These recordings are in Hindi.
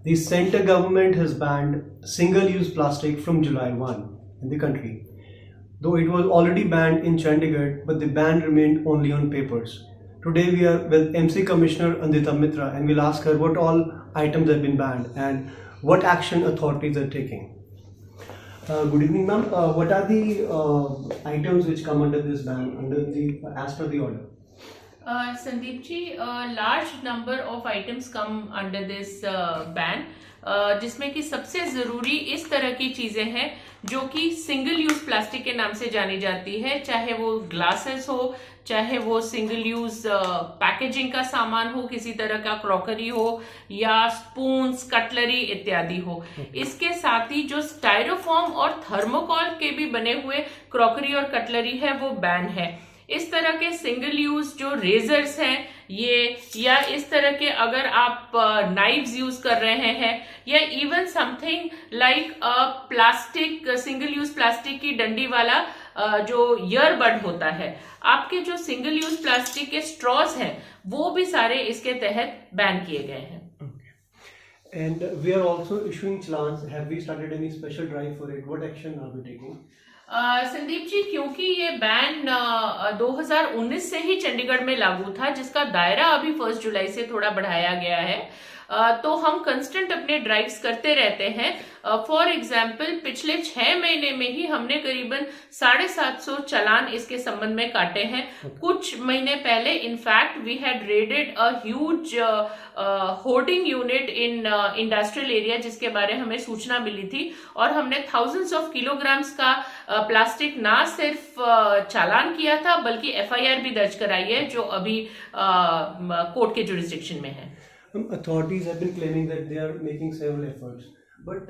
The center government has banned single-use plastic from July 1 in the country. Though it was already banned in Chandigarh, but the ban remained only on papers. Today we are with MC Commissioner Andita Mitra and we'll ask her what all items have been banned and what action authorities are taking. Good evening, ma'am. What are the items which come under this ban, as per the order? Sandeep ji, a large number of items come under this ban, जिसमें कि सबसे ज़रूरी इस तरह की चीज़ें हैं जो कि सिंगल यूज़ प्लास्टिक के नाम से जानी जाती है, चाहे वो ग्लासेस हो, चाहे वो सिंगल यूज़ पैकेजिंग का सामान हो, किसी तरह का क्रॉकरी हो या स्पून्स, कटलरी इत्यादि हो। इसके साथ ही जो स्टाइरोफॉर्म और थर्मोकॉल के भी बने हुए क्रॉकरी और कटलरी है वो बैन है। इस तरह के सिंगल यूज जो रेजर्स हैं ये, या इस तरह के अगर आप नाइव्स यूज कर रहे हैं, या even something like plastic, single use plastic की डंडी वाला जो ईयरबड होता है, आपके जो सिंगल यूज प्लास्टिक के स्ट्रॉस हैं वो भी सारे इसके तहत बैन किए गए हैं। And we are also issuing challans. Have we started any special drive for it? What action are we taking? Sandeep ji, क्योंकि ये बैन 2019 से ही चंडीगढ़ में लागू था, जिसका दायरा अभी 1 जुलाई से थोड़ा बढ़ाया गया है, तो हम कंस्टेंट अपने ड्राइव्स करते रहते हैं। फॉर एग्जाम्पल पिछले 6 महीने में ही हमने करीबन 750 चालान इसके संबंध में काटे हैं। कुछ महीने पहले in fact we had raided a huge hoarding unit in industrial area, जिसके बारे हमें सूचना मिली थी, और हमने थाउजेंड्स ऑफ किलोग्राम्स का प्लास्टिक ना सिर्फ चालान किया था बल्कि FIR भी दर्ज कराई है, जो अभी कोर्ट के जुरिस्डिक्शन में है। Authorities have been claiming that they are making several efforts, but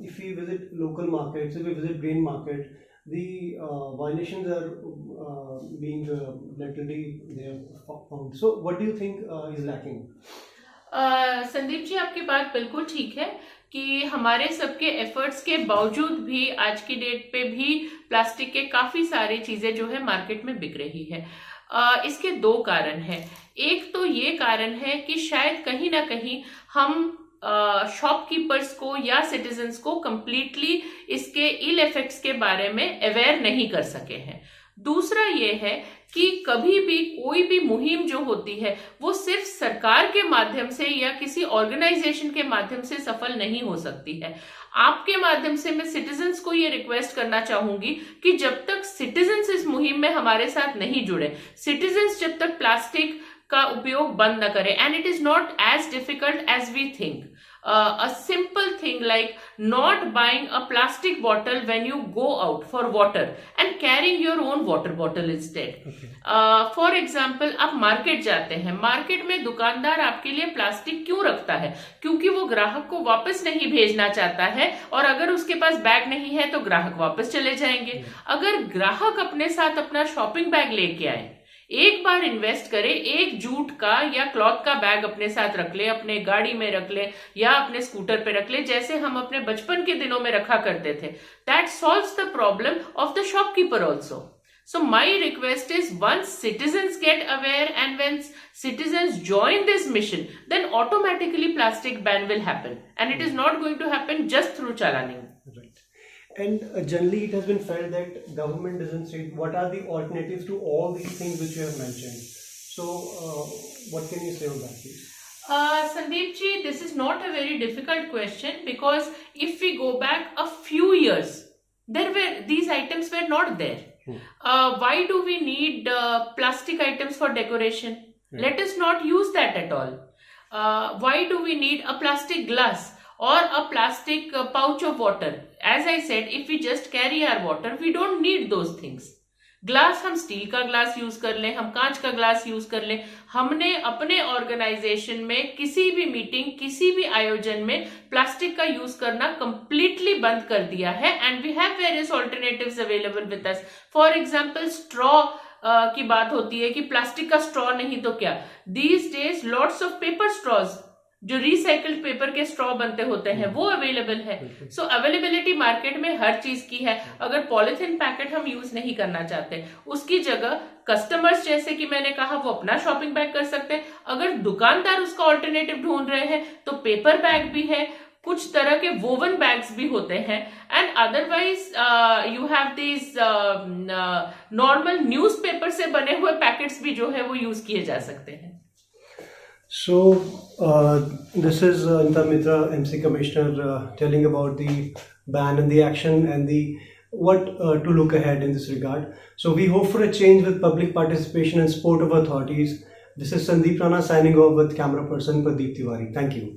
if we visit local markets, if we visit grain market, the violations are being literally they are found. So, what do you think is lacking? Sandeep ji, आपकी बात बिल्कुल ठीक है कि हमारे सबके एफर्ट्स के बावजूद भी आज की डेट पे भी प्लास्टिक के काफी सारी चीजें जो है मार्केट में बिक रही है। इसके 2 कारण हैं। एक तो ये कारण है कि शायद कहीं ना कहीं हम शॉपकीपर्स को या सिटीजन्स को कंप्लीटली इसके इल इफेक्ट्स के बारे में अवेयर नहीं कर सके हैं। दूसरा ये है कि कभी भी कोई भी मुहिम जो होती है वो सिर्फ सरकार के माध्यम से या किसी ऑर्गेनाइजेशन के माध्यम से सफल नहीं हो सकती है। आपके माध्यम से मैं सिटीजन्स को ये रिक्वेस्ट करना चाहूंगी कि जब तक सिटीजन्स इस मुहिम में हमारे साथ नहीं जुड़े, सिटीजन्स जब तक प्लास्टिक का उपयोग बंद न करें, and it is not as difficult as we think. A simple thing like not buying a plastic bottle when you go out for water and carrying your own water bottle instead. For example, आप मार्केट जाते हैं, मार्केट में दुकानदार आपके लिए प्लास्टिक क्यों रखता है? क्योंकि वो ग्राहक को वापस नहीं भेजना चाहता है, और अगर उसके पास बैग नहीं है तो ग्राहक वापस चले जाएंगे। अगर ग्राहक अपने साथ अपना शॉपिंग बैग लेके आए, एक बार इन्वेस्ट करे, एक जूट का या क्लॉथ का बैग अपने साथ रख ले, अपने गाड़ी में रख ले या अपने स्कूटर पे रख ले, जैसे हम अपने बचपन के दिनों में रखा करते थे, that solves the problem of the shopkeeper also. So my request is, once citizens get aware and when citizens join this mission, then automatically plastic ban will happen, and it is not going to happen just through chalaning. Right. And generally it has been felt that government doesn't say what are the alternatives to all these things which you have mentioned. So what can you say on that, please? Sandeep ji, this is not a very difficult question, because if we go back a few years, these items were not there. Why do we need plastic items for decoration? Let us not use that at all. Why do we need a plastic glass or a plastic pouch of water? As I said, if we just carry our water, we don't need those things. Glass हम स्टील का ग्लास यूज कर लें, हम कांच का ग्लास यूज कर लें। हमने अपने ऑर्गेनाइजेशन में किसी भी मीटिंग, किसी भी आयोजन में प्लास्टिक का यूज करना कंप्लीटली बंद कर दिया है, and we have various alternatives available with us. For example, straw की बात होती है कि प्लास्टिक का स्ट्रॉ नहीं तो क्या, these days lots of paper straws, जो रिसाइकल्ड पेपर के स्ट्रॉ बनते होते हैं, वो अवेलेबल है। सो अवेलेबिलिटी मार्केट में हर चीज की है। अगर पॉलिथीन पैकेट हम यूज नहीं करना चाहते, उसकी जगह कस्टमर्स जैसे कि मैंने कहा वो अपना शॉपिंग बैग कर सकते हैं, अगर दुकानदार उसका ऑल्टरनेटिव ढूंढ रहे हैं तो पेपर बैग भी है, कुछ तरह के वोवन बैग्स भी होते हैं, and otherwise you have these normal newspaper से बने हुए पैकेट्स भी जो है वो यूज किए जा सकते हैं. So, this is Anita Mitra, MC Commissioner, telling about the ban and the action and the what to look ahead in this regard. So, we hope for a change with public participation and support of authorities. This is Sandeep Rana signing off with camera person Pradeep Tiwari. Thank you.